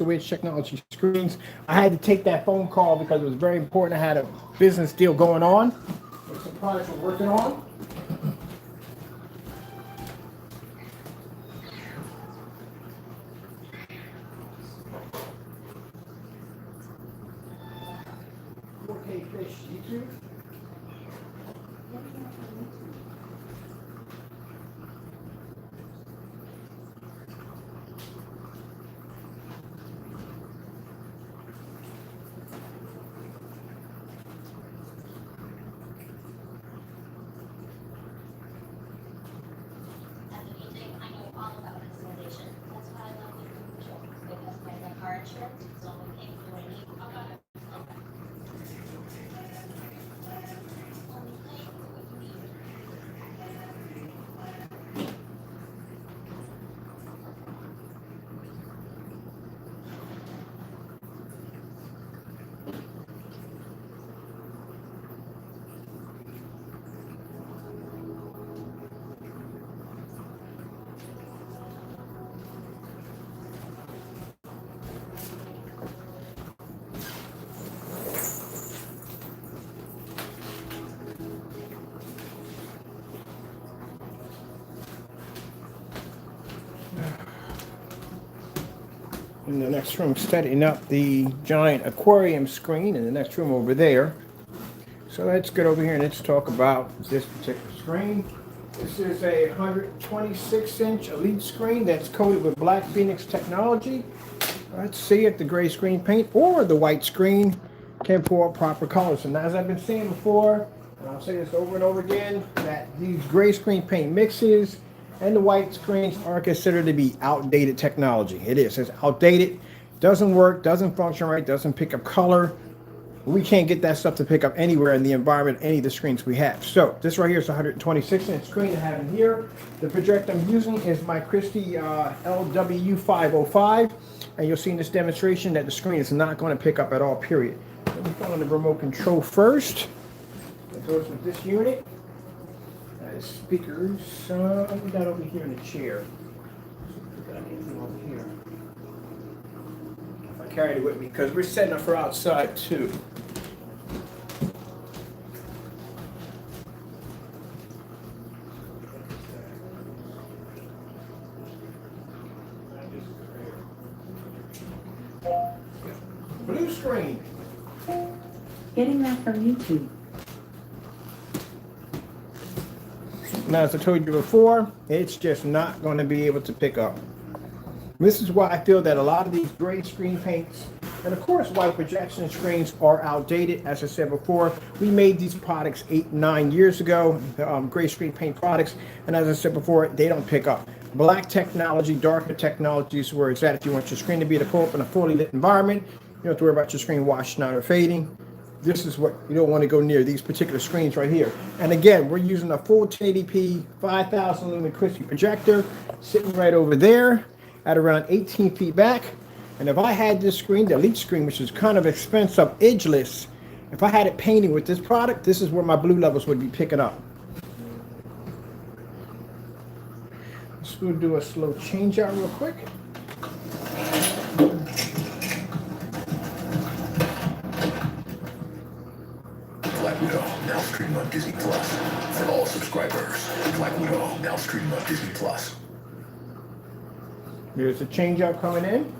Switch Technology Screens. I had to take that phone call because it was very important. I had a business deal going on. There's some products we're working on. Okay, fish, YouTube. In the next room, setting up the giant aquarium screen in the next room over there. So let's get over here and let's talk about this particular screen. This is a 126-inch Elite screen that's coated with Black Phoenix technology. Let's see if the gray screen paint or the white screen can pull up proper colors. And as I've been saying before, and I'll say this over and over again, that these gray screen paint mixes and the white screens are considered to be outdated technology. It is. It's outdated, doesn't work, doesn't function right, doesn't pick up color. We can't get that stuff to pick up anywhere in the environment, any of the screens we have. So this right here is a 126-inch screen I have in here. The projector I'm using is my Christie LWU505. And you'll see in this demonstration that the screen is not going to pick up at all, period. Let me put on the remote control first. It goes with this unit. Speakers, we got over here in the chair. Put that anything over here. I carried it with me because we're setting up for outside too. Blue screen. Getting that from YouTube. Now, as I told you before, it's just not going to be able to pick up. This is why I feel that a lot of these gray screen paints, and of course white projection screens, are outdated. As I said before, we made these products 8-9 years ago, gray screen paint products, and as I said before, they don't pick up. Black technology, darker technology is where it's at. If you want your screen to be able to pull up in a fully lit environment, you don't have to worry about your screen washing out or fading. This is what you don't want to go near, these particular screens right here. And again, we're using a full 1080p 5000 lumen Christie projector sitting right over there at around 18 feet back. And if I had this screen, the Elite screen, which is kind of expensive, edgeless, if I had it painted with this product, this is where my blue levels would be picking up. Let's go do a slow change out real quick. Black Widow, now streaming on Disney Plus. For all subscribers, Black Widow, now streaming on Disney Plus. Here's a change out coming in.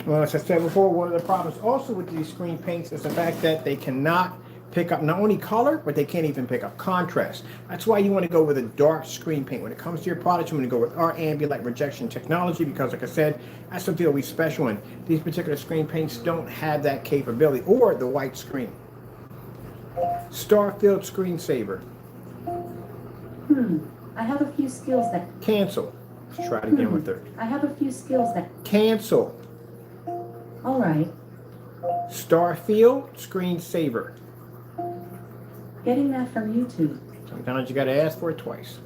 Well, as I said before, one of the problems also with these screen paints is the fact that they cannot pick up not only color, but they can't even pick up contrast. That's why you want to go with a dark screen paint. When it comes to your product, you want to go with our ambient rejection technology because, like I said, that's something that we special in. These particular screen paints don't have that capability, or the white screen. Starfield screensaver. I have a few skills that... Cancel. Let's try it again with her. I have a few skills that... Cancel. All right. Starfield screensaver. Getting that from YouTube. Sometimes you got to ask for it twice.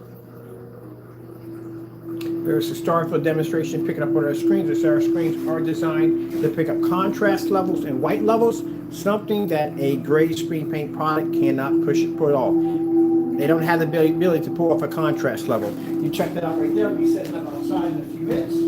There's historical demonstration picking up on our screens. Our screens are designed to pick up contrast levels and white levels, something that a gray screen paint product cannot pull off. They don't have the ability to pull off a contrast level. You check that out right there. I'll be setting up outside in a few minutes.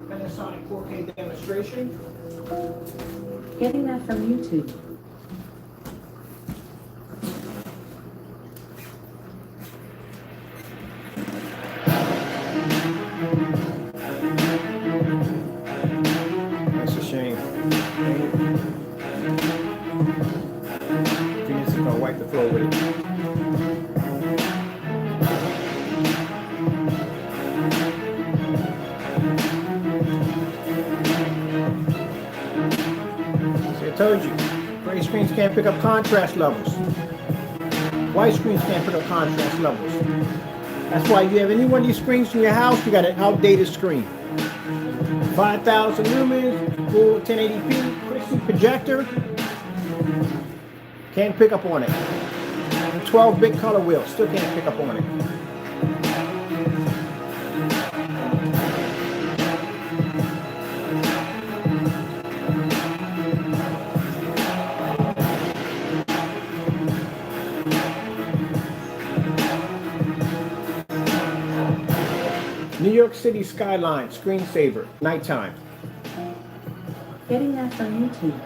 Panasonic 4K demonstration. Getting that from YouTube. That's a shame. Phoenix is gonna wipe the floor with it. See, I told you, gray screens can't pick up contrast levels. White screens can't pick up contrast levels. That's why if you have any one of these screens in your house, you got an outdated screen. 5,000 lumens, full 1080p, Christie projector. Can't pick up on it. 12-bit color wheel, still can't pick up on it. New York City skyline, screensaver, nighttime. Getting that from YouTube.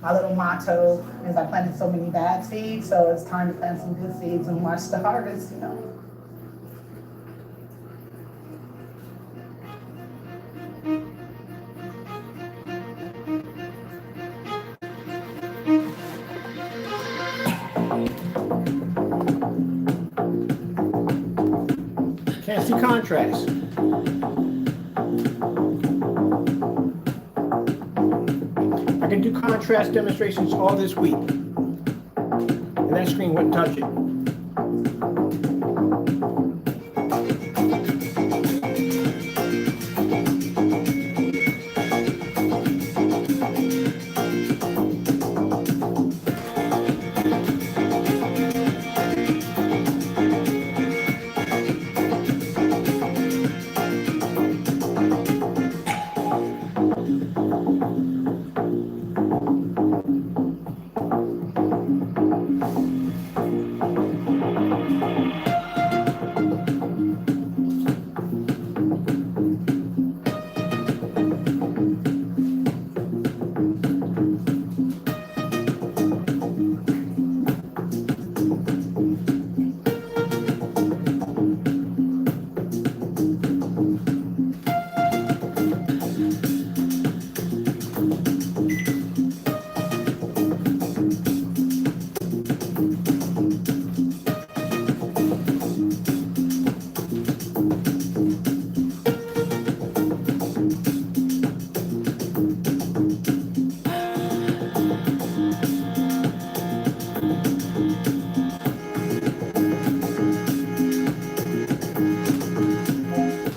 My little motto is I planted so many bad seeds, so it's time to plant some good seeds and watch the harvest, you know. Can't see contrast. I can do contrast demonstrations all this week. And that screen wouldn't touch it.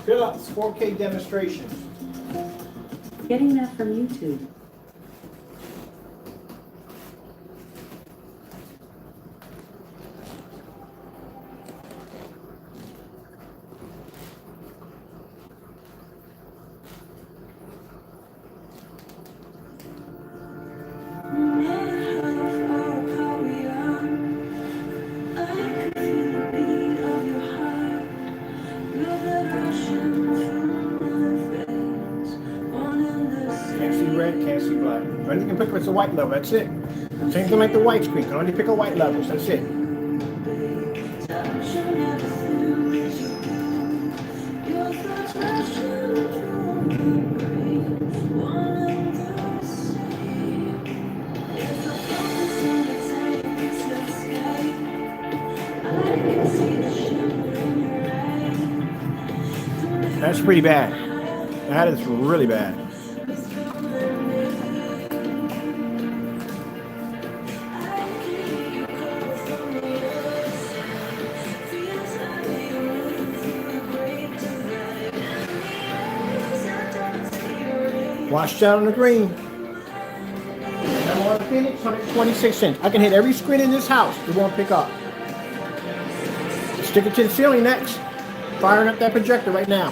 Philips 4K demonstrations. Getting that from YouTube. Only can pick up the white level. That's it. Same thing like the white screen. Can only pick up white levels. That's it. That's pretty bad. That is really bad. Washed out on the green. I'm on the Phoenix 126 inch. I can hit every screen in this house. It won't pick up. Stick it to the ceiling next. Firing up that projector right now.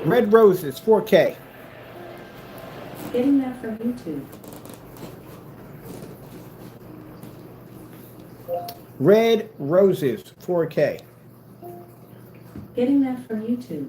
Red Roses 4K. Getting that from YouTube. Red Roses 4K. Getting that from YouTube.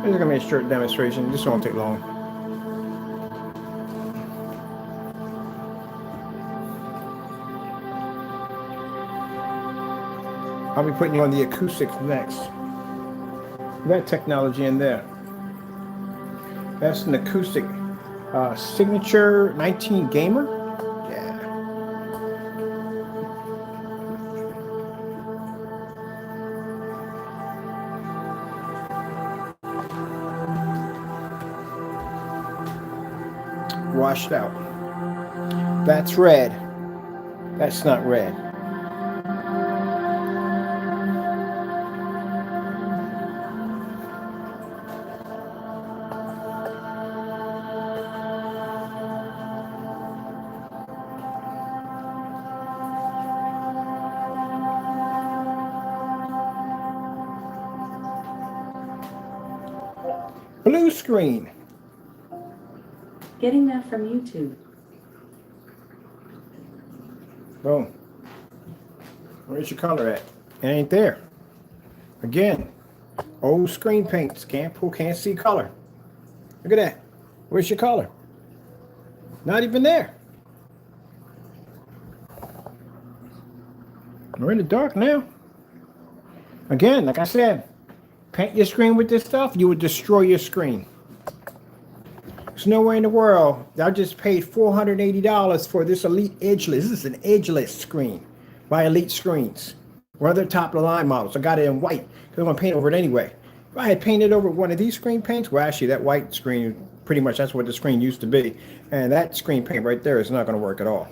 This is going to be a short demonstration. This won't take long. I'll be putting you on the acoustics next. That technology in there. That's an acoustic signature 19 gamer. Yeah. Washed out. That's red. That's not red. Blue screen. Getting that from YouTube. Boom. Where's your color at? It ain't there. Again, old screen paints. Can't see color. Look at that. Where's your color? Not even there. We're in the dark now. Again, like I said, paint your screen with this stuff, you would destroy your screen. There's nowhere in the world. I just paid $480 for this Elite Edgeless. This is an edgeless screen by Elite Screens. One of their top of the line models. I got it in white because I'm going to paint over it anyway. If I had painted over one of these screen paints, well, actually, that white screen, pretty much that's what the screen used to be. And that screen paint right there is not going to work at all.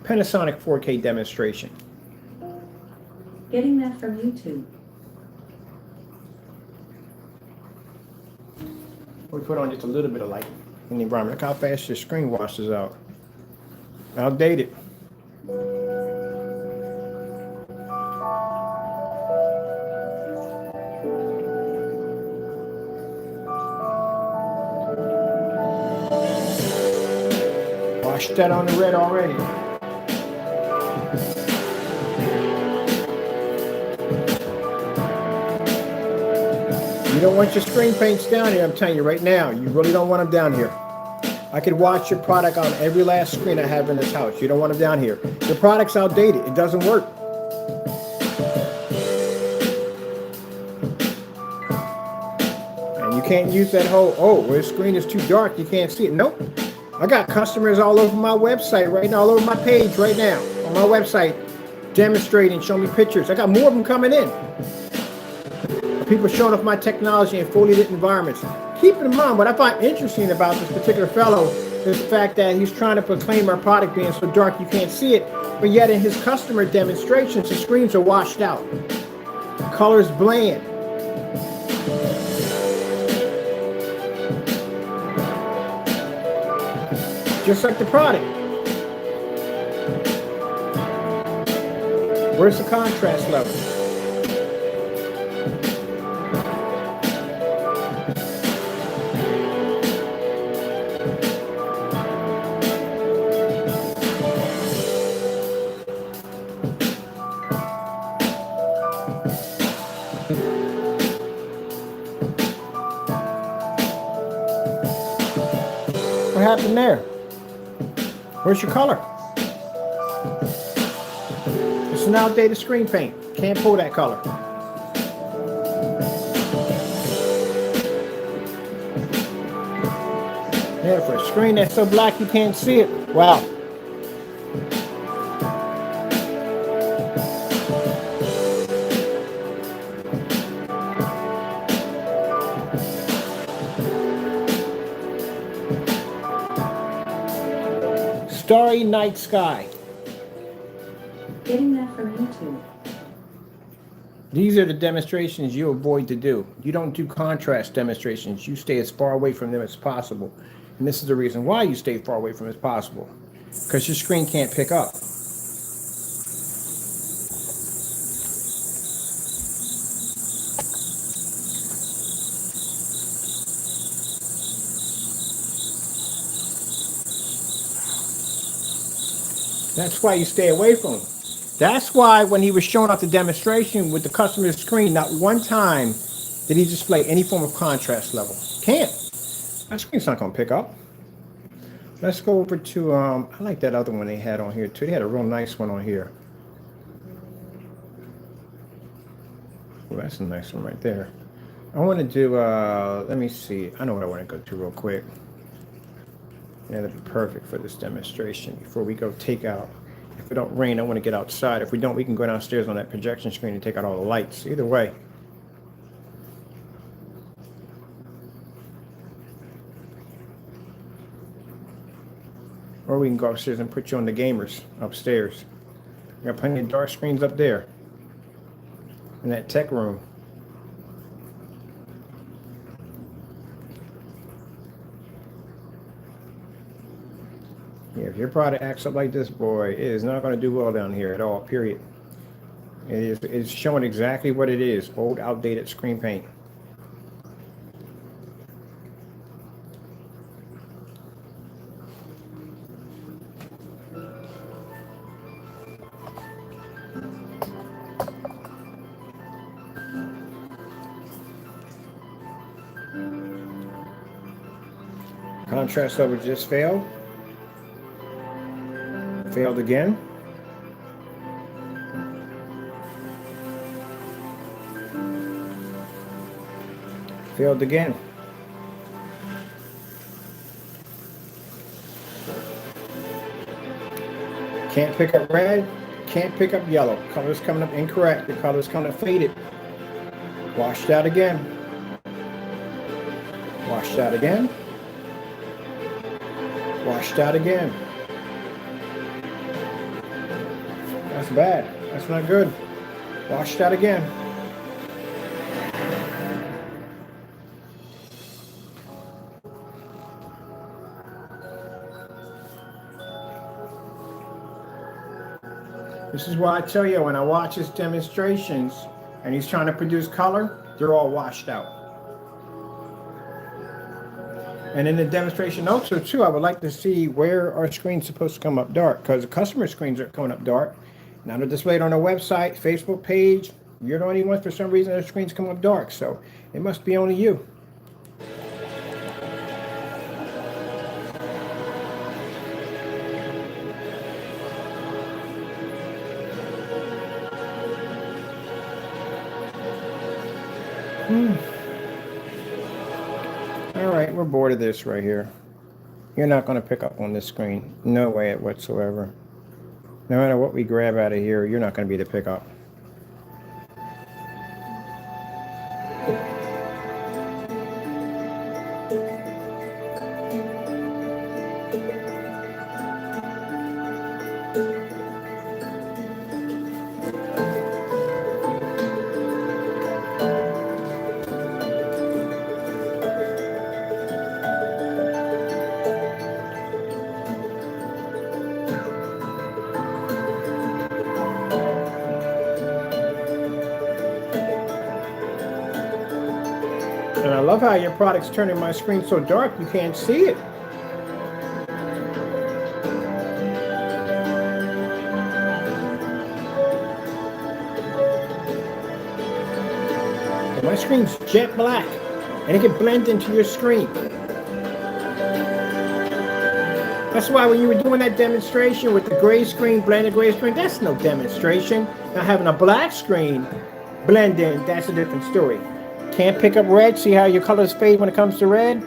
Panasonic 4K demonstration. Getting that from YouTube. We put on just a little bit of light in the environment. Look how fast your screen washes out. Outdated. Washed that on the red already. You don't want your screen paints down here, I'm telling you right now. You really don't want them down here. I could watch your product on every last screen I have in this house. You don't want them down here. The product's outdated. It doesn't work. And you can't use that whole, oh, well, the screen is too dark, you can't see it. Nope. I got customers all over my website right now, all over my page right now, on my website, demonstrating, showing me pictures. I got more of them coming in. People showing off my technology in fully lit environments. Keep in mind, what I find interesting about this particular fellow is the fact that he's trying to proclaim our product being so dark you can't see it, but yet in his customer demonstrations, the screens are washed out. The color's bland. Just like the product. Where's the contrast level? What happened there? Where's your color? It's an outdated screen paint. Can't pull that color. Yeah, for a screen that's so black you can't see it. Wow. Starry night sky. Getting that from YouTube. These are the demonstrations you avoid to do. You don't do contrast demonstrations. You stay as far away from them as possible. And this is the reason why you stay far away from it as possible. Because your screen can't pick up. That's why you stay away from them. That's why when he was showing off the demonstration with the customer's screen, not one time did he display any form of contrast level. Can't. That screen's not going to pick up. Let's go over to, I like that other one they had on here too. They had a real nice one on here. Oh, that's a nice one right there. I want to do, let me see. I know what I want to go to real quick. Yeah, that'd be perfect for this demonstration. Before we go take out, if it don't rain, I want to get outside. If we don't, we can go downstairs on that projection screen and take out all the lights. Either way. Or we can go upstairs and put you on the gamers upstairs. We got plenty of dark screens up there in that tech room. Yeah, if your product acts up like this, boy, it is not going to do well down here at all, period. It's showing exactly what it is, old, outdated screen paint. Contrast level just failed. Failed again. Failed again. Can't pick up red. Can't pick up yellow. Color's coming up incorrect. The color's coming up faded. Washed out again. Washed out again. Washed out again. That's bad. That's not good. Washed out again. This is why I tell you, when I watch his demonstrations and he's trying to produce color, they're all washed out. And in the demonstration also too, I would like to see where our screen's supposed to come up dark, because the customer screens are coming up dark. Now they're displayed on our website, Facebook page. You're the only one, for some reason, their screens come up dark. So it must be only you. All right, we're bored of this right here. You're not going to pick up on this screen. No way whatsoever. No matter what we grab out of here, you're not going to be able to pick up. And I love how your product's turning my screen so dark you can't see it. And my screen's jet black, and it can blend into your screen. That's why when you were doing that demonstration with the gray screen, blended gray screen, that's no demonstration. Now having a black screen blend in, that's a different story. Can't pick up red. See how your colors fade when it comes to red?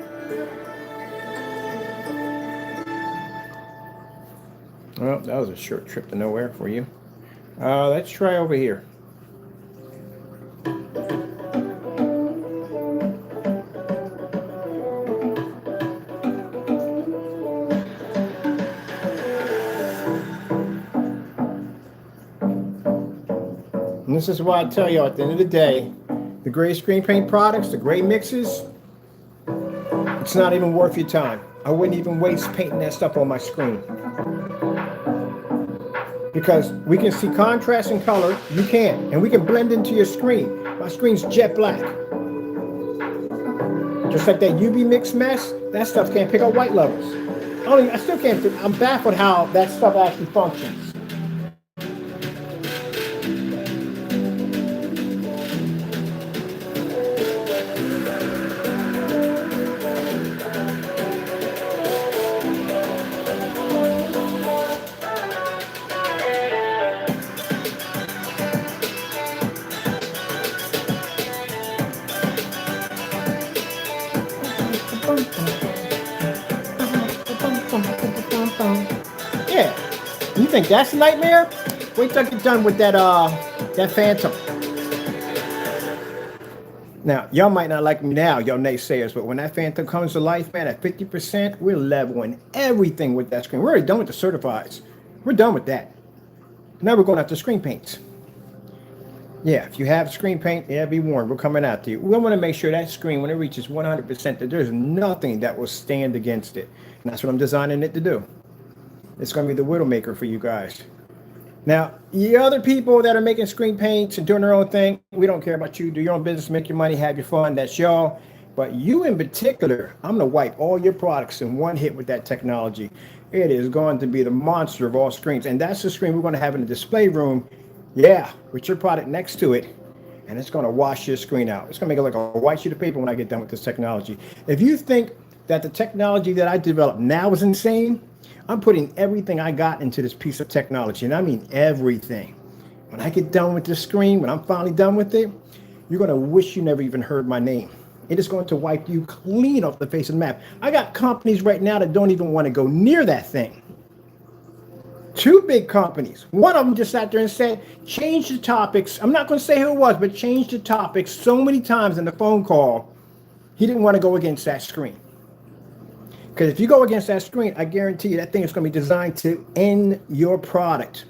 Well, that was a short trip to nowhere for you. Let's try over here. And this is why I tell you at the end of the day, the gray screen paint products, the gray mixes, it's not even worth your time. I wouldn't even waste painting that stuff on my screen. Because we can see contrast and color, you can't. And we can blend into your screen. My screen's jet black. Just like that UV mix mess, that stuff can't pick up white levels. I still can't, I'm baffled how that stuff actually functions. Yeah, you think that's a nightmare? Wait till I get done with that Phantom. Now, y'all might not like me now, y'all naysayers, but when that Phantom comes to life, man, at 50%, we're leveling everything with that screen. We're already done with the certifieds. We're done with that. Now we're going after screen paints. Yeah, if you have screen paint, yeah, be warned, we're coming after you. We want to make sure that screen, when it reaches 100%, that there's nothing that will stand against it. And that's what I'm designing it to do. It's going to be the Widowmaker for you guys. Now, the other people that are making screen paints and doing their own thing, we don't care about you. Do your own business, make your money, have your fun. That's y'all. But you in particular, I'm going to wipe all your products in one hit with that technology. It is going to be the monster of all screens. And that's the screen we're going to have in the display room. Yeah, with your product next to it. And it's going to wash your screen out. It's going to make it like a white sheet of paper when I get done with this technology. If you think that the technology that I developed now is insane, I'm putting everything I got into this piece of technology, and I mean everything. When I get done with this screen, when I'm finally done with it, you're going to wish you never even heard my name. It is going to wipe you clean off the face of the map. I got companies right now that don't even want to go near that thing. 2 big companies. One of them just sat there and said, change the topics. I'm not going to say who it was, but change the topics so many times in the phone call. He didn't want to go against that screen. Because if you go against that screen, I guarantee you that thing is going to be designed to end your product.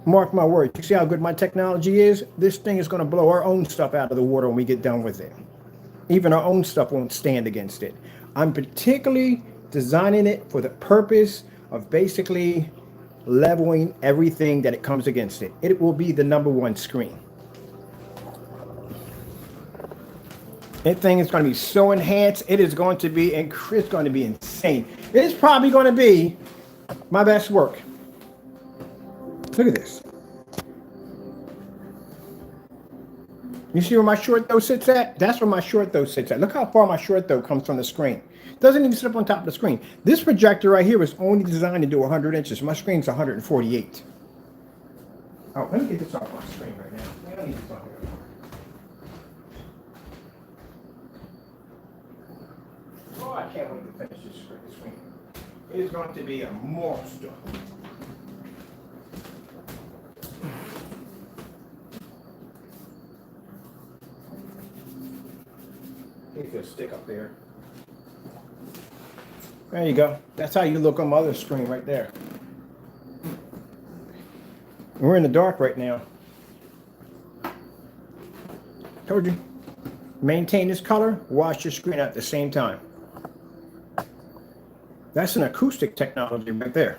Mark my words. You see how good my technology is? This thing is going to blow our own stuff out of the water when we get done with it. Even our own stuff won't stand against it. I'm particularly designing it for the purpose of basically leveling everything that it comes against it. It will be the #1 screen. That thing is going to be so enhanced. It is going to be, it's going to be insane. It is probably going to be my best work. Look at this. You see where my short throw sits at? That's where my short throw sits at. Look how far my short throw comes from the screen. It doesn't even sit up on top of the screen. This projector right here was only designed to do 100 inches. My screen's 148. Oh, let me get this off my screen right now. I don't need to talk about it. Oh, I can't wait to finish this screen. is going to be a monster. If you stick up there. There you go. That's how you look on my other screen right there. We're in the dark right now. Told you. Maintain this color, wash your screen out at the same time. That's an acoustic technology right there.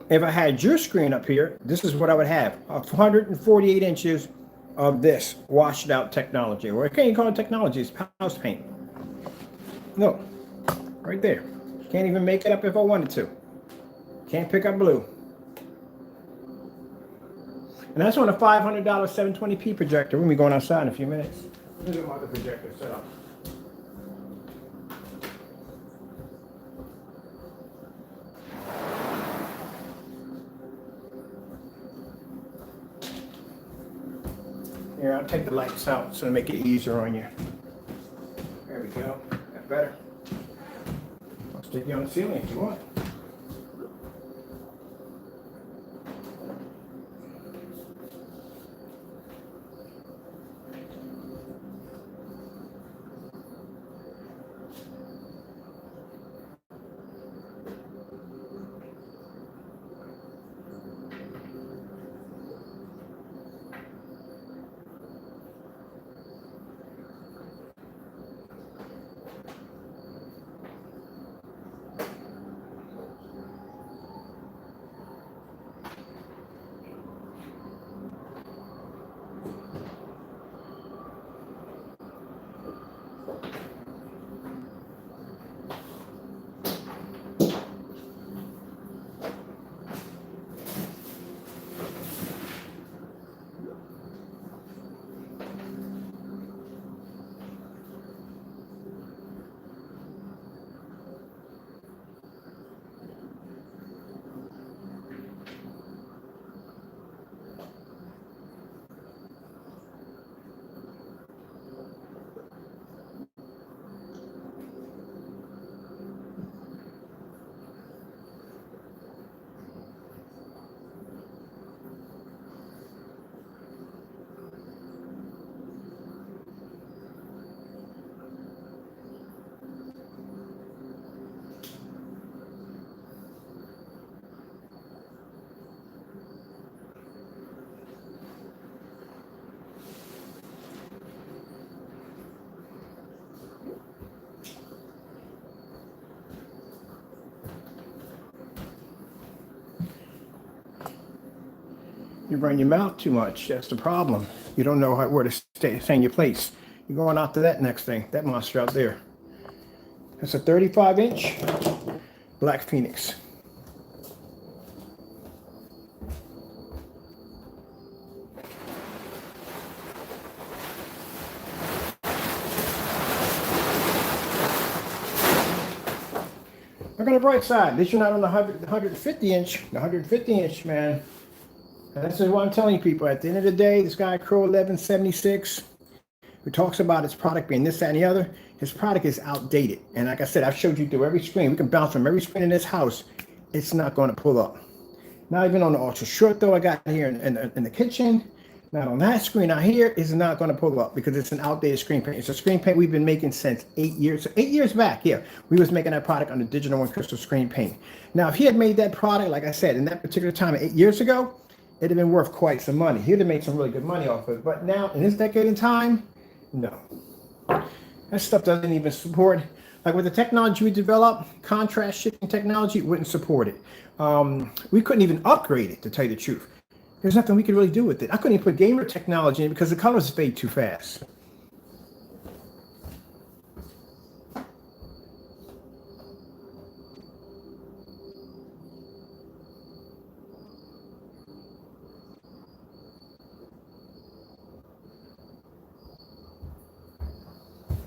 If I had your screen up here, this is what I would have. 148 inches of this washed out technology. Or I can't even call it technology, it's house paint. No, right there. Can't even make it up if I wanted to. Can't pick up blue. And that's on a $500 720p projector. We'll be going outside in a few minutes. Look at my other projector set up. Here, I'll take the lights out so to make it easier on you. There we go. That's better. I'll stick you on the ceiling if you want. You run your mouth too much. That's the problem. You don't know where to stay in your place. You're going out to that next thing, that monster out there. That's a 35-inch Black Phoenix. Look on the bright side. At least you're not on the 150 inch. The 150 inch, man. And this is what I'm telling people. At the end of the day, this guy, Crow 1176, who talks about his product being this, that, and the other, his product is outdated. And like I said, I've showed you through every screen. We can bounce from every screen in this house. It's not going to pull up. Not even on the ultra short, though, I got here in the kitchen. Not on that screen out here, is not going to pull up because it's an outdated screen paint. It's a screen paint we've been making since 8 years. So 8 years back, yeah, we was making that product on the Digital One Crystal screen paint. Now, if he had made that product, like I said, in that particular time 8 years ago, it'd have been worth quite some money. He'd have made some really good money off of it. But now, in this decade in time, no. That stuff doesn't even support. Like with the technology we developed, contrast shifting technology, wouldn't support it. We couldn't even upgrade it, to tell you the truth. There's nothing we could really do with it. I couldn't even put gamer technology in because the colors fade too fast.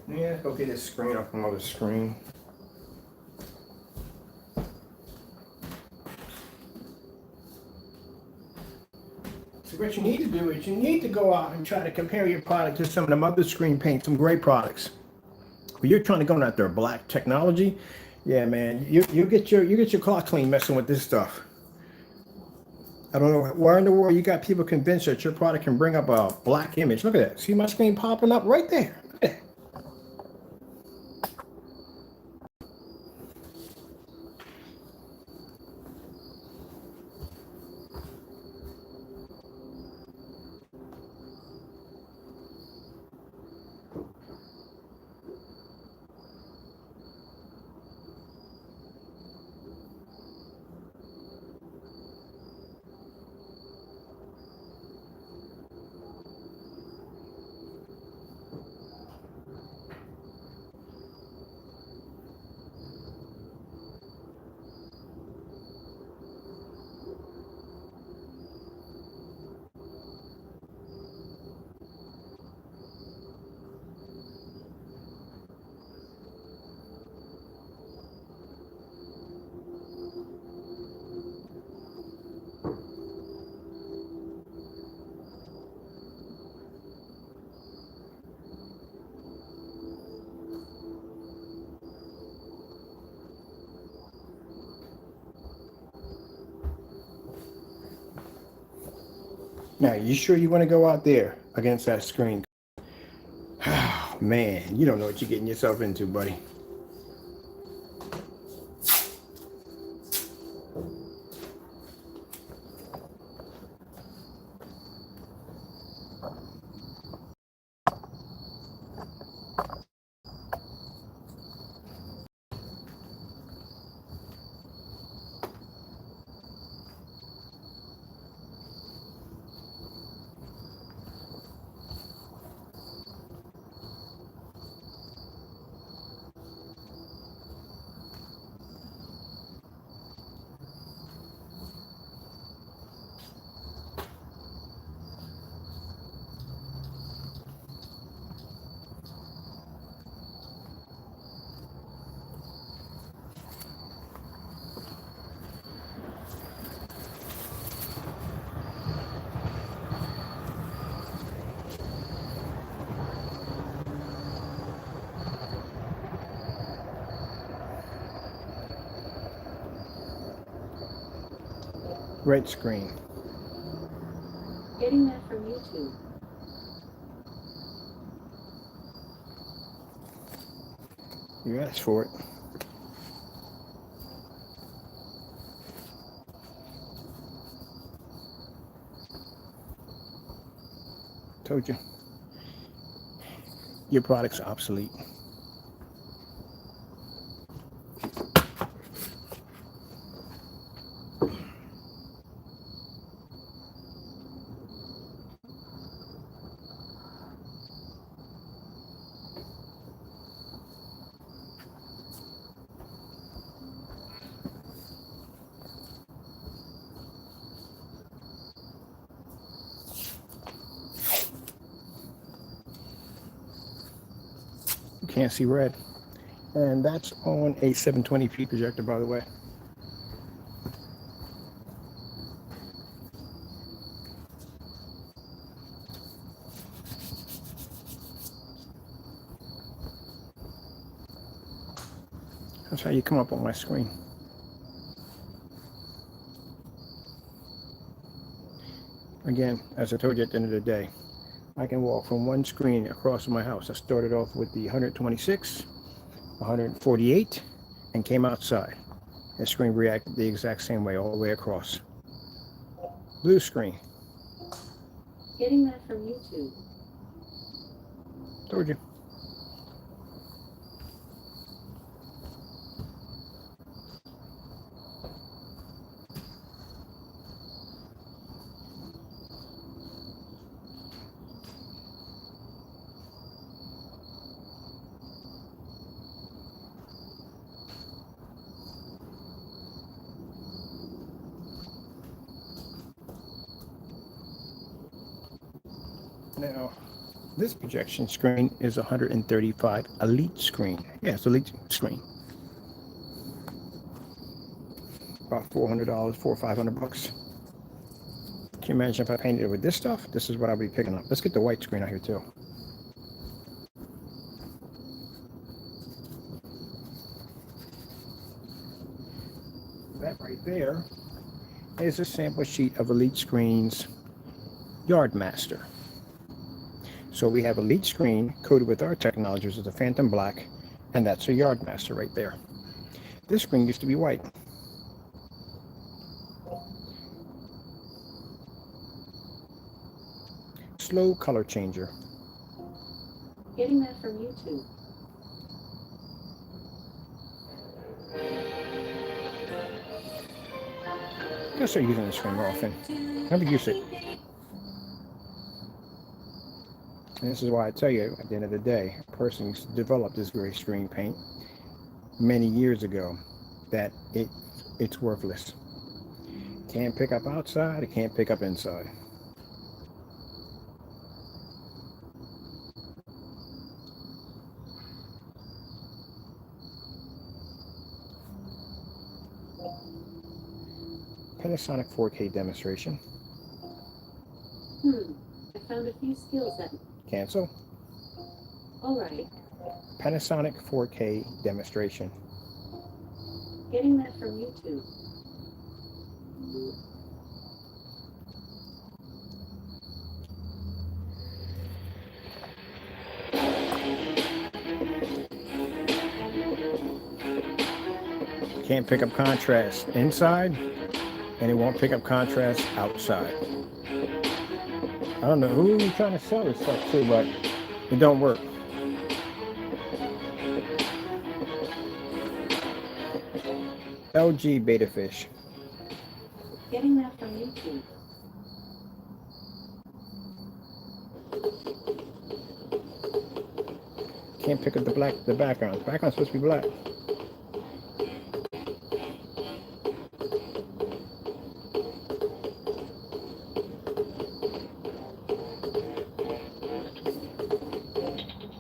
Yeah, let's go get this screen off another screen. So what you need to do is you need to go out and try to compare your product to some of them other screen paints, some great products. But you're trying to go after black technology, yeah, man. You get your clock clean messing with this stuff. I don't know where in the world you got people convinced that your product can bring up a black image. Look at that. See my screen popping up right there. Look at that. Now, you sure you want to go out there against that screen? Oh, man, you don't know what you're getting yourself into, buddy. Red screen. Getting that from YouTube. You asked for it. Told you. Your product's obsolete. You can't see red. And that's on a 720p projector, by the way. That's how you come up on my screen. Again, as I told you at the end of the day, I can walk from one screen across my house. I started off with the 126, 148, and came outside. The screen reacted the exact same way all the way across. Blue screen. Getting that from YouTube. Told you. Now, this projection screen is 135 Elite screen. Yeah, it's Elite screen. About $400, $400 or $500. Can you imagine if I painted it with this stuff? This is what I'll be picking up. Let's get the white screen out here too. there is a sample sheet of Elite Screen's Yardmaster. So we have Elite Screen coated with our technology, which is a Phantom Black, and that's a Yardmaster right there. This screen used to be white. Slow color changer. Getting that from YouTube. I gotta start using this screen more often. Never use it. And this is why I tell you, at the end of the day, a person used to develop this gray screen paint many years ago, that it's worthless. Can't pick up outside, it can't pick up inside. Panasonic 4K demonstration. I found a few skills that... Cancel. Alright. Panasonic 4K demonstration. Getting that from YouTube. Can't pick up contrast inside, and it won't pick up contrast outside. I don't know who you're trying to sell this stuff to, but it don't work. LG Beta Fish. Getting that from YouTube. Can't pick up the background. The background's supposed to be black.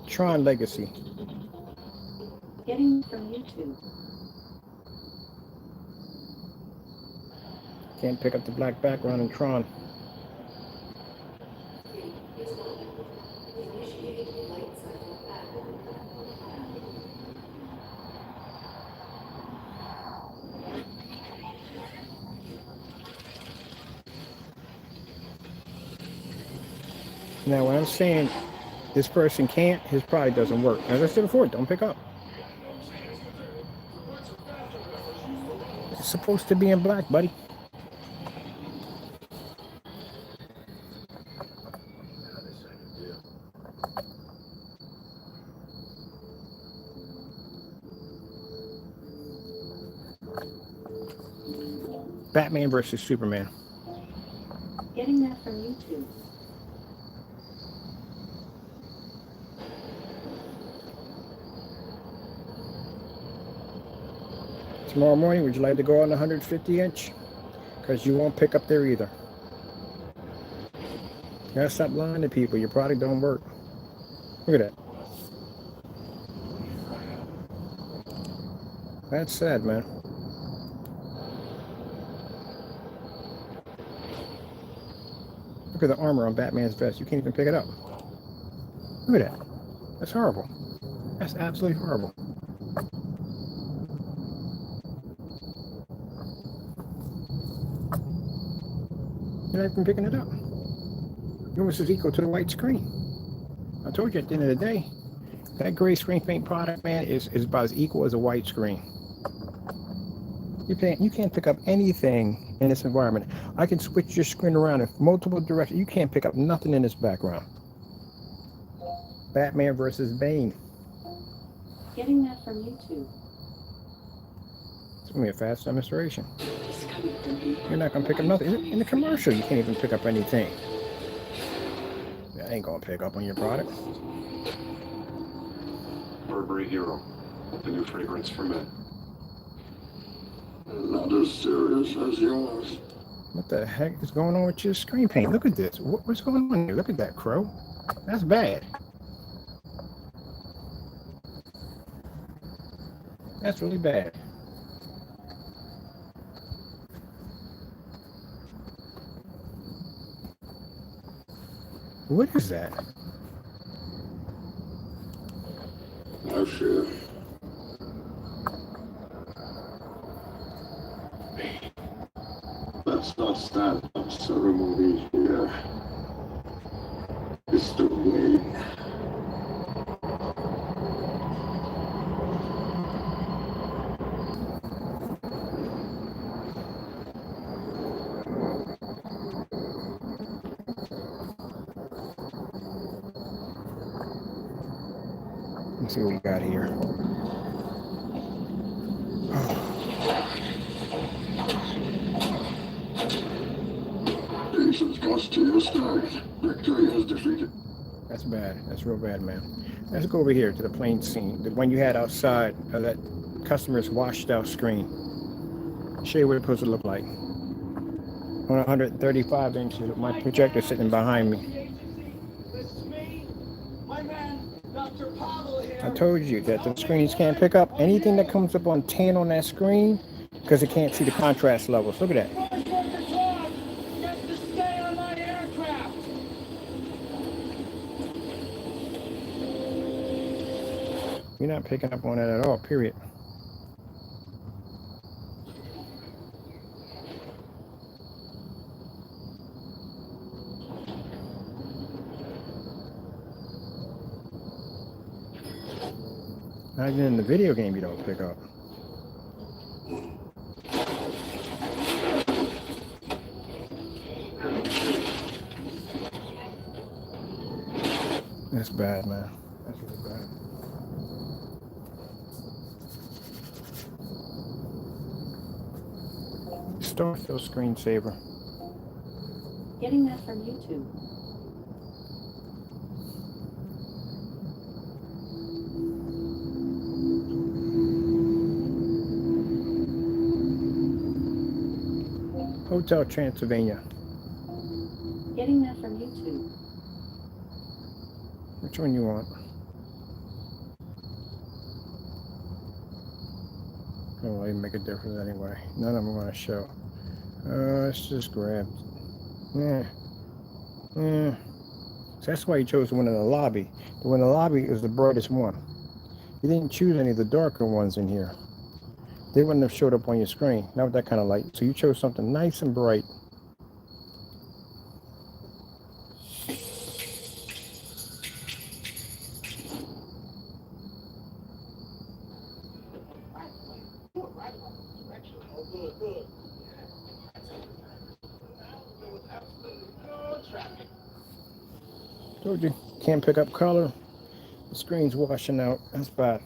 Tron Legacy. Getting from YouTube. Can't pick up the black background in Tron. Now, when I'm saying this person can't, his product doesn't work. As I said before, don't pick up. It's supposed to be in black, buddy. Batman versus Superman. Getting that from YouTube. Tomorrow morning, would you like to go on the 150 inch? Because you won't pick up there either. You gotta stop lying to people. Your product don't work. Look at that. That's sad, man. Look at the armor on Batman's vest. You can't even pick it up. Look at that. That's horrible. That's absolutely horrible. You're not even picking it up. It almost is equal to the white screen. I told you at the end of the day, that gray screen paint product, man, is about as equal as a white screen. You can't pick up anything in this environment. I can switch your screen around in multiple directions. You can't pick up nothing in this background. Batman versus Bane. Getting that from YouTube. It's going to be a fast demonstration. You're not going to pick up nothing. In the commercial, you can't even pick up anything. That ain't going to pick up on your product. Burberry Hero, the new fragrance for men. Not as serious as yours. What the heck is going on with your screen paint? Look at this. What's going on here? Look at that, Crow. That's bad. That's really bad. What is that? I see it. That ceremony here is the way. Let's see what we got here. Nations lost to your skies. Victory is defeated. That's bad. That's real bad, man. Let's go over here to the plane scene. The one you had outside of that customer's washed out screen. Show you what it's supposed to look like. On 135 inches with my projector sitting behind me. I told you that the screens can't pick up anything that comes up on 10 on that screen because it can't see the contrast levels. Look at that. You're not picking up on it at all, period. Not even in the video game you don't pick up. That's bad, man. That's really bad. Start your screensaver. Getting that from YouTube. Hotel Transylvania. Getting that from YouTube. Which one you want? It won't even make a difference anyway. None of them are going to show. Let's just grab. So that's why you chose the one in the lobby. The one in the lobby is the brightest one. You didn't choose any of the darker ones in here. They wouldn't have showed up on your screen. Not with that kind of light. So you chose something nice and bright. Told you, can't pick up color. The screen's washing out. That's bad.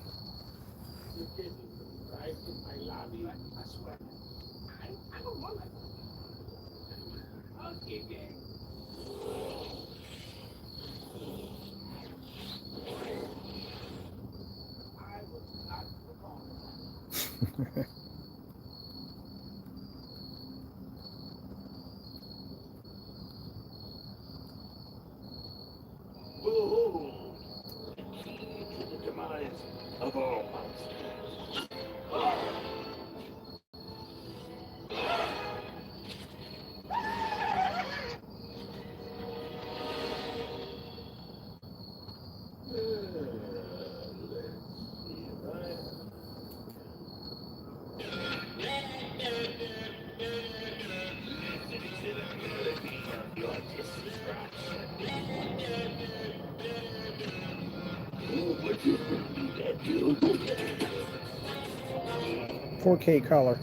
4K color.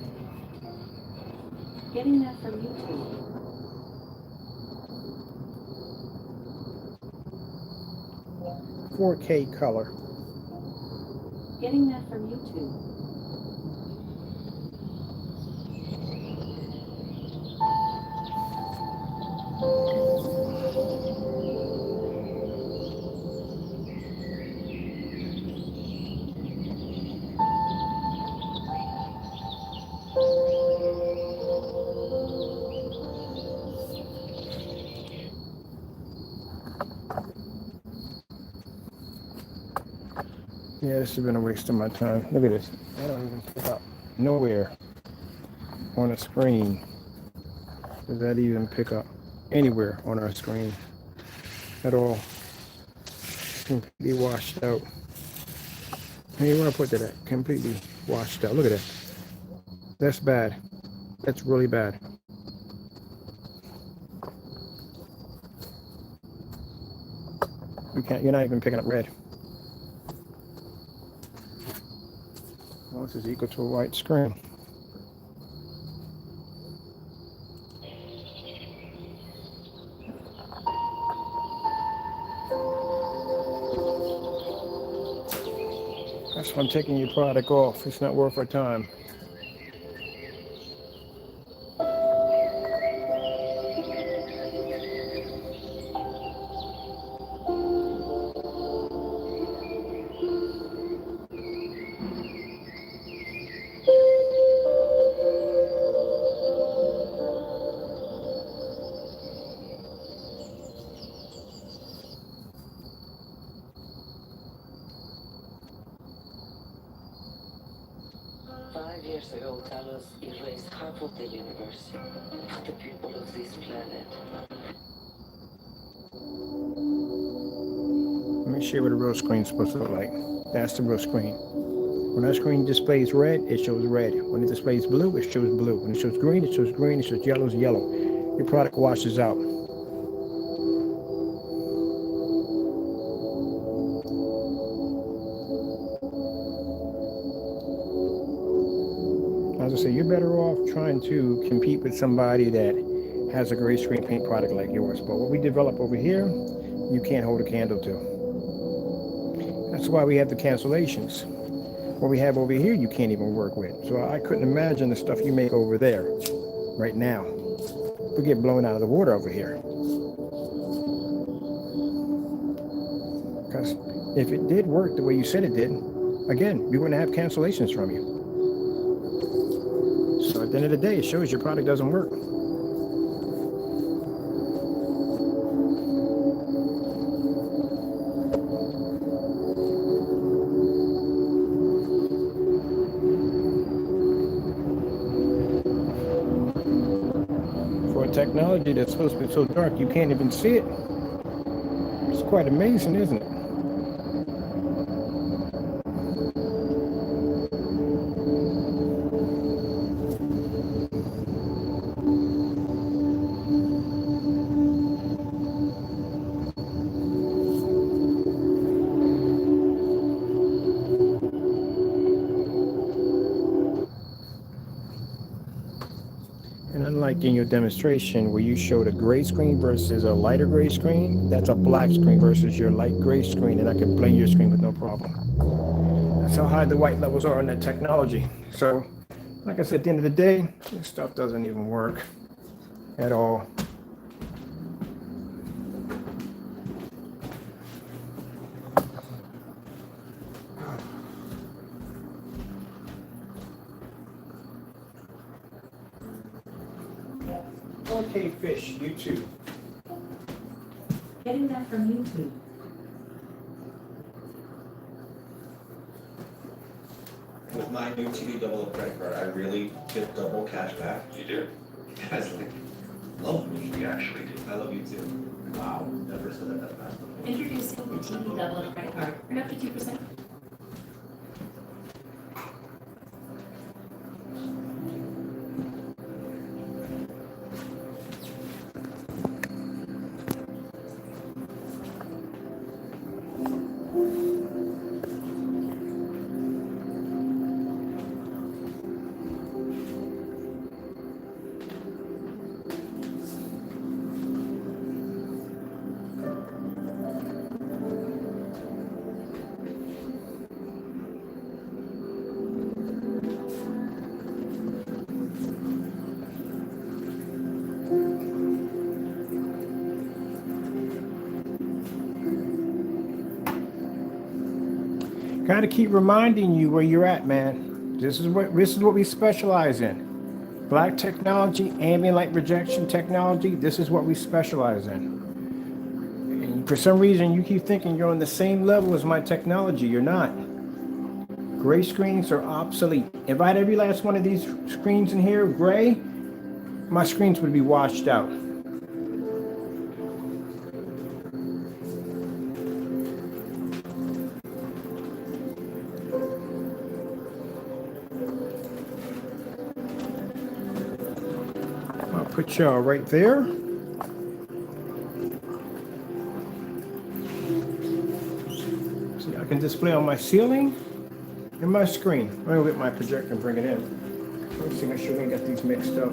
Getting that from YouTube. 4K color. Getting that from YouTube. Yeah, this has been a waste of my time. Look at this. I don't even pick up nowhere on a screen. Does that even pick up anywhere on our screen at all? It's completely washed out. And you want to put that at completely washed out. Look at that. That's bad. That's really bad. You're not even picking up red. Well, this is equal to a white screen. That's why I'm taking your product off. It's not worth our time. Years ago, Talos erased half of the universe, the people of this planet. Let me show you what a real screen is supposed to look like. That's the real screen. When that screen displays red, it shows red. When it displays blue, it shows blue. When it shows green, it shows green. It shows yellow, it's yellow. Your product washes out. As I say, you're better off trying to compete with somebody that has a gray screen paint product like yours. But what we develop over here, you can't hold a candle to. That's why we have the cancellations. What we have over here, you can't even work with. So I couldn't imagine the stuff you make over there right now. We get blown out of the water over here. Because if it did work the way you said it did, again, we wouldn't have cancellations from you. So at the end of the day, it shows your product doesn't work. For a technology that's supposed to be so dark, you can't even see it. It's quite amazing, isn't it? And unlike in your demonstration where you showed a gray screen versus a lighter gray screen, that's a black screen versus your light gray screen, and I can blend your screen with no problem. That's how high the white levels are in that technology. So, like I said, at the end of the day, this stuff doesn't even work at all. Okay, Fish, YouTube. Getting that from YouTube. With my new TV double up credit card, I really get double cash back. You do? Guys, like, love me. We actually do. I love you too. Wow, never said that fast before. Introducing the TV Double Up credit card. Earn up to 2%. Got to keep reminding you where you're at, man. This is what we specialize in. Black technology, ambient light projection technology. This is what we specialize in. And for some reason, you keep thinking you're on the same level as my technology. You're not. Gray screens are obsolete. If I had every last one of these screens in here gray, my screens would be washed out. Put y'all right there. can display on my ceiling and my screen. I'm gonna get my projector and bring it in. Let's see, make sure we don't get these mixed up.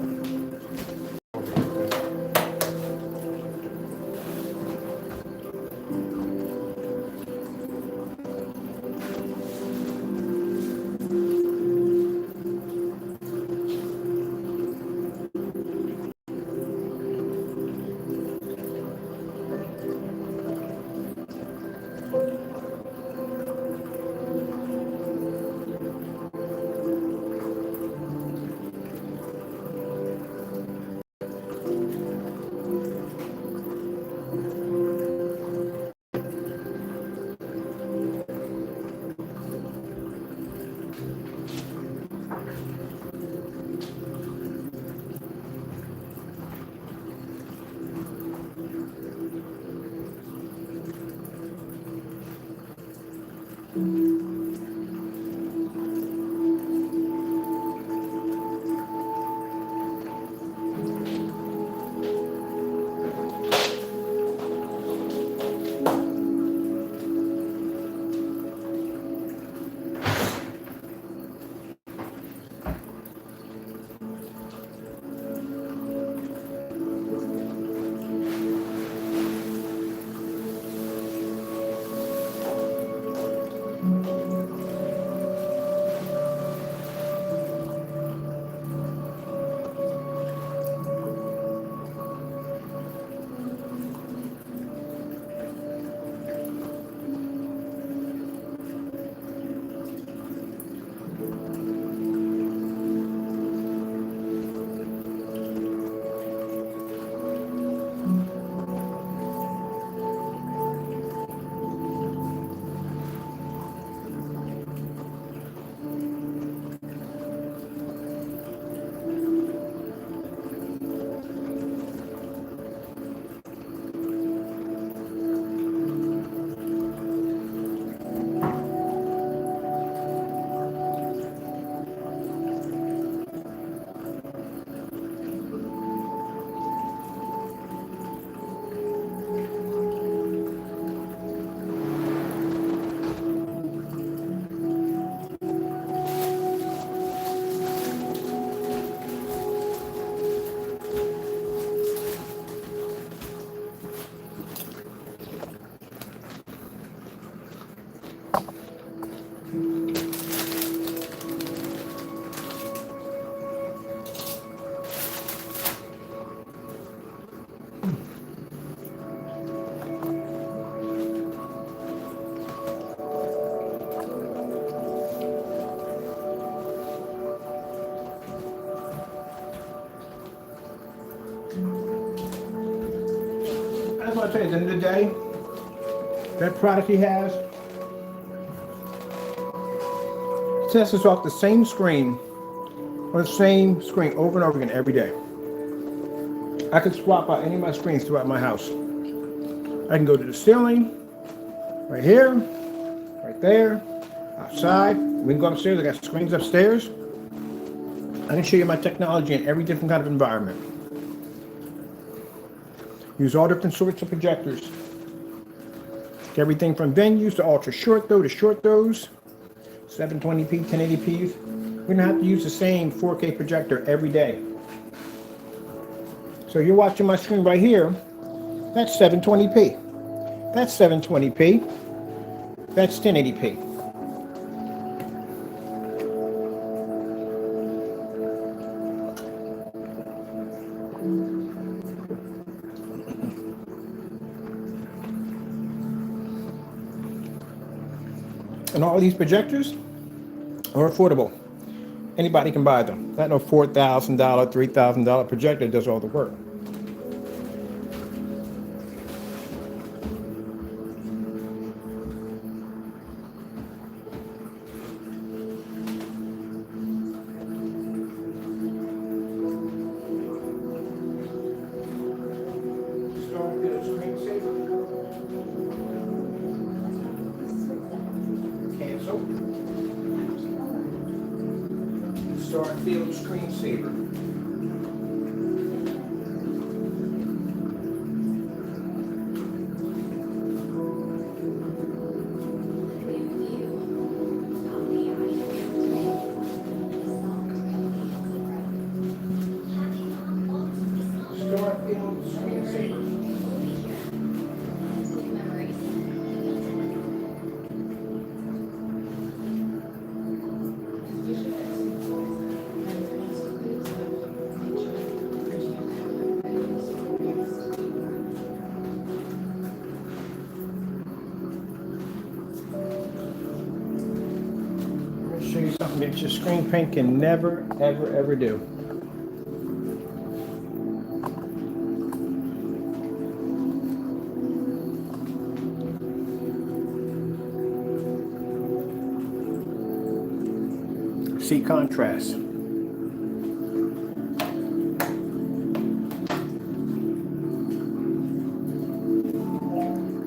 I want to say, at the end of the day, that product he has tests us off the same screen, on the same screen over and over again every day. I could swap out any of my screens throughout my house. I can go to the ceiling, right here, right there, outside. We can go upstairs. I got screens upstairs. I can show you my technology in every different kind of environment. Use all different sorts of projectors. Everything from venues to ultra short throw to short throws, 720p, 1080p. We don't have to use the same 4K projector every day. So you're watching my screen right here. That's 720p. That's 720p. That's 1080p. And all these projectors are affordable. Anybody can buy them. Not no $4,000, $3,000 projector does all the work. Start field screensaver. something that your screen paint can never, ever, ever do. See contrast.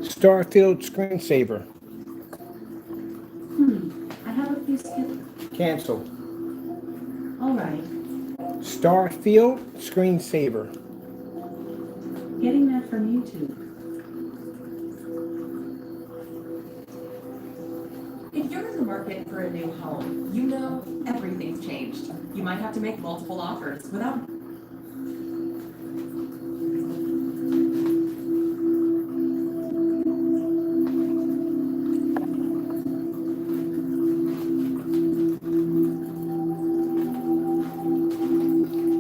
Starfield screensaver. I have a few skip. Cancel. All right. Starfield screensaver. Getting that from YouTube. If you're in the market for a new home, you know everything's changed. You might have to make multiple offers without.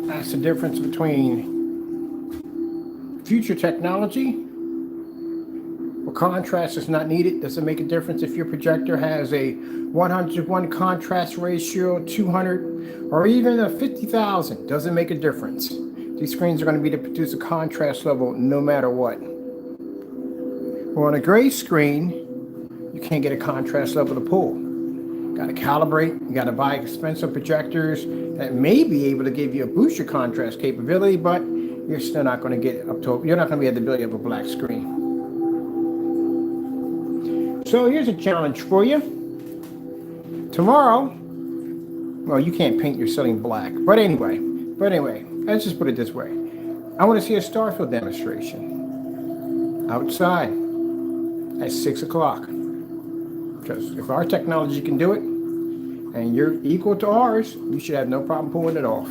That's the difference between future technology, where contrast is not needed. Does it make a difference if your projector has a 100:1 contrast ratio, 200, or even a 50,000? Does it make a difference? These screens are going to be to produce a contrast level no matter what. Well, on a gray screen, you can't get a contrast level to pull. You got to calibrate. You got to buy expensive projectors that may be able to give you a booster contrast capability, but you're still not going to get up to, you're not going to be at the ability of a black screen. So here's a challenge for you. Tomorrow, well, you can't paint your ceiling black, but anyway, let's just put it this way. I want to see a Starfield demonstration outside at 6 o'clock. Because if our technology can do it, and you're equal to ours, you should have no problem pulling it off.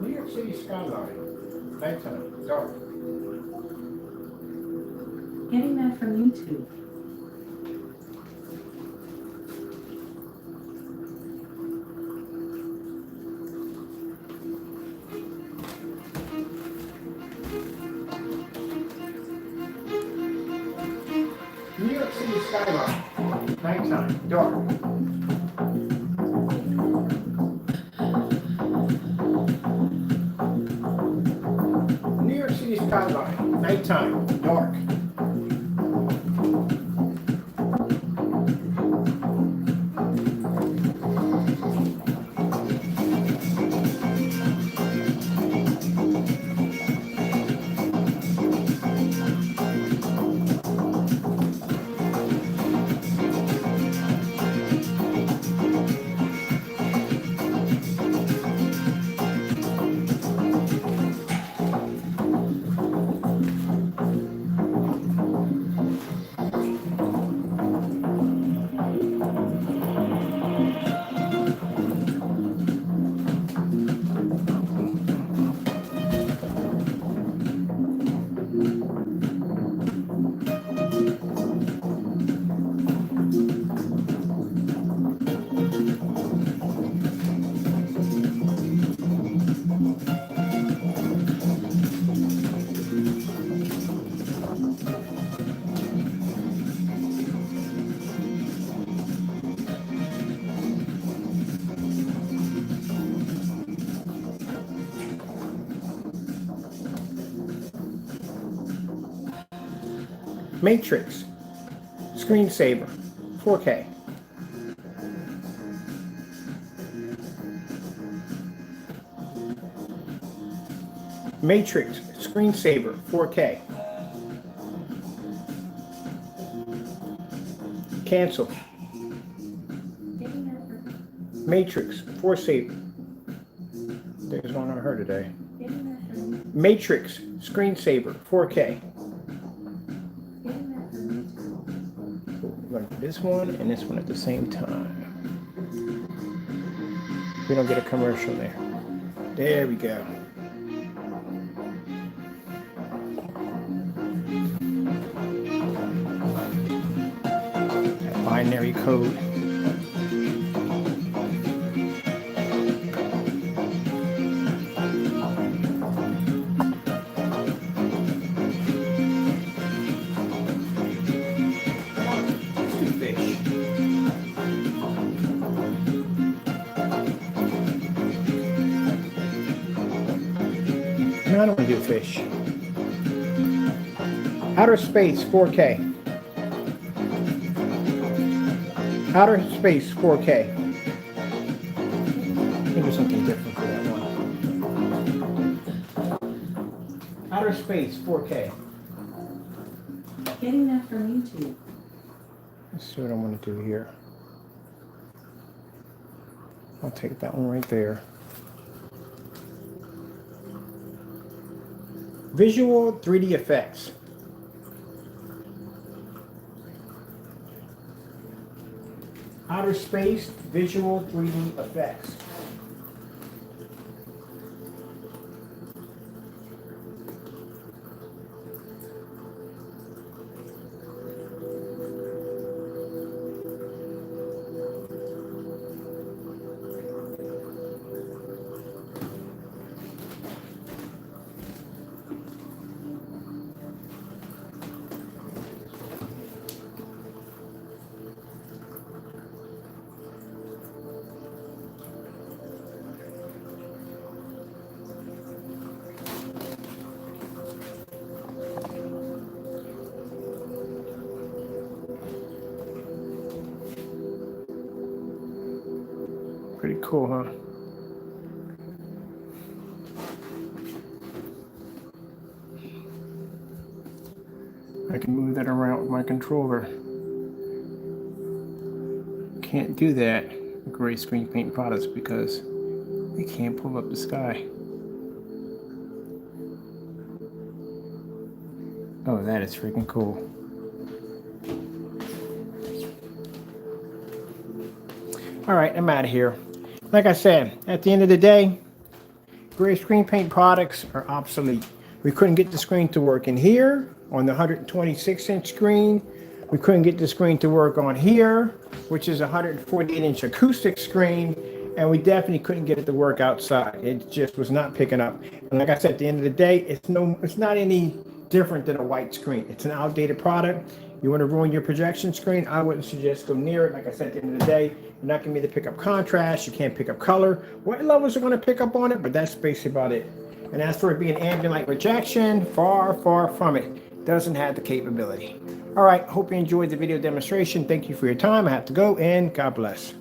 New York City skyline, nighttime, dark. Getting that from YouTube. New York City skyline, nighttime, dark. New York City skyline, nighttime, dark. Matrix, screensaver, 4K. Matrix, screensaver, 4K. Cancel. Matrix, 4Saver. There's one on her today. Matrix, screensaver, 4K. We're going to do this one and this one at the same time. We don't get a commercial there. There we go. That binary code. kind of want to do fish. Outer Space 4K. Outer Space 4K. Maybe something different for that one. Outer Space 4K. Getting that from YouTube. Let's see what I want to do here. I'll take that one right there. Visual 3D effects. Outer Space Visual 3D effects. Pretty cool, huh? I can move that around with my controller. Can't do that with gray screen paint products because they can't pull up the sky. Oh, that is freaking cool. All right, I'm out of here. Like I said, at the end of the day, gray screen paint products are obsolete. We couldn't get the screen to work in here on the 126-inch screen. We couldn't get the screen to work on here, which is a 148-inch acoustic screen, and we definitely couldn't get it to work outside. It just was not picking up. And like I said, at the end of the day, it's not any different than a white screen. It's an outdated product. You want to ruin your projection screen, I wouldn't suggest go near it. Like I said, at the end of the day, you're not going to be able to pick up contrast. You can't pick up color. White levels are going to pick up on it, but that's basically about it. And as for it being ambient light rejection, far, far from it. Doesn't have the capability. All right, hope you enjoyed the video demonstration. Thank you for your time. I have to go, and God bless.